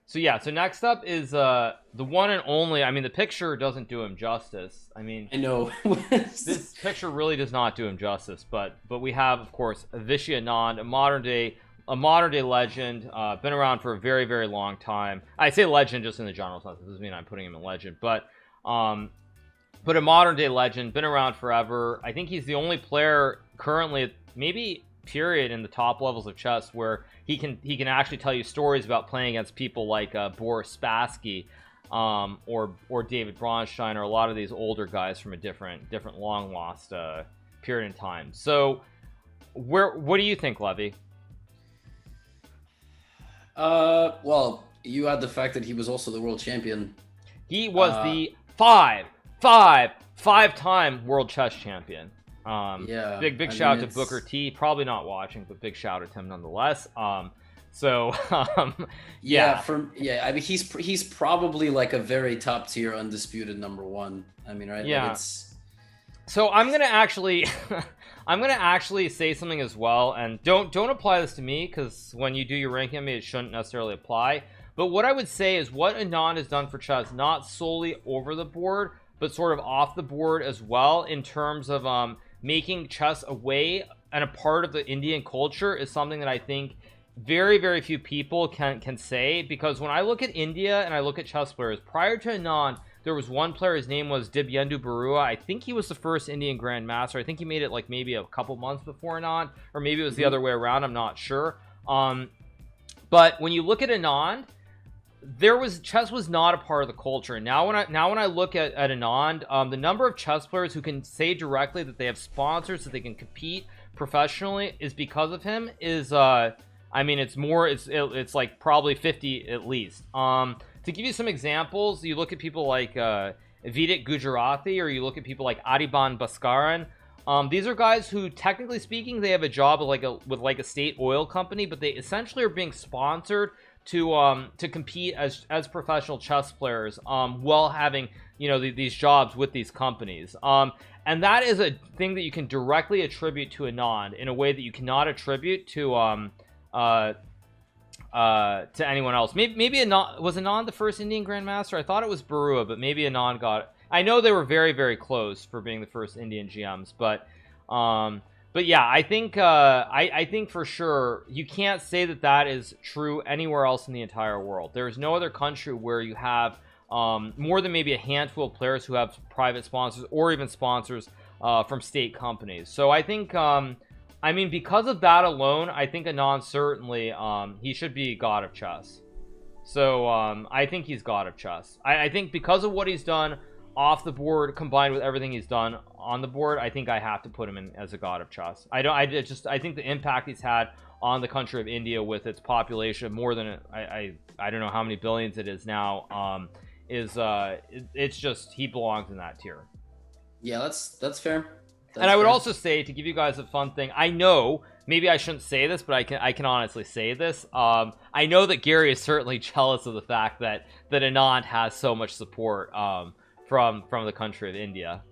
So yeah, so next up is the one and only. I mean, the picture doesn't do him justice. I mean, I know. this picture really does not do him justice. But we have, of course, Vishy Anand, a modern day legend, been around for a very, very long time. I say legend just in the general sense. This doesn't mean I'm putting him in legend, but a modern day legend, been around forever. I think he's the only player currently, maybe period, in the top levels of chess where he can actually tell you stories about playing against people like Boris Spassky, or David Bronstein, or a lot of these older guys from a different long lost period in time. So what do you think, Levy? Well, you add the fact that he was also the world champion. He was the five-time world chess champion. Yeah, big shout out to Booker T. Probably not watching, but big shout out to him nonetheless. So yeah. I mean, he's probably like a very top tier undisputed number one. I mean, right? Yeah. Like So I'm gonna actually say something as well, and don't apply this to me, because when you do your ranking, it shouldn't necessarily apply. But what I would say is what Anand has done for chess, not solely over the board, but sort of off the board as well, in terms of making chess a way and a part of the Indian culture, is something that I think very, very few people can say. Because when I look at India and I look at chess players, prior to Anand, there was one player, his name was Dibyendu Barua. I think he was the first Indian Grandmaster. I think he made it like maybe a couple months before Anand, or maybe it was the other way around, I'm not sure. But when you look at Anand, chess was not a part of the culture. And now when I look at Anand, the number of chess players who can say directly that they have sponsors, that they can compete professionally, is because of him. I mean, it's like probably 50 at least. To give you some examples, you look at people like Vidit Gujarati, or you look at people like Adiban Baskaran. These are guys who, technically speaking, they have a job with a state oil company, but they essentially are being sponsored to compete as professional chess players, while having these jobs with these companies. And that is a thing that you can directly attribute to Anand in a way that you cannot attribute to anyone else. Maybe Anand was the first Indian Grandmaster. I thought it was Barua, but maybe Anand got it. I know they were very, very close for being the first Indian GMs, but yeah, I think I think for sure you can't say that is true anywhere else in the entire world. There is no other country where you have more than maybe a handful of players who have private sponsors, or even sponsors from state companies. So I think I mean, because of that alone, I think Anand certainly he should be god of chess. So I think he's god of chess. I think because of what he's done off the board, combined with everything he's done on the board, I think I have to put him in as a god of chess. I think the impact he's had on the country of India, with its population of more than I don't know how many billions it is now, it's just, he belongs in that tier. Yeah, that's fair. And I would also say, to give you guys a fun thing, I know maybe I shouldn't say this, but I can honestly say this. I know that Gary is certainly jealous of the fact that Anand has so much support from the country of India.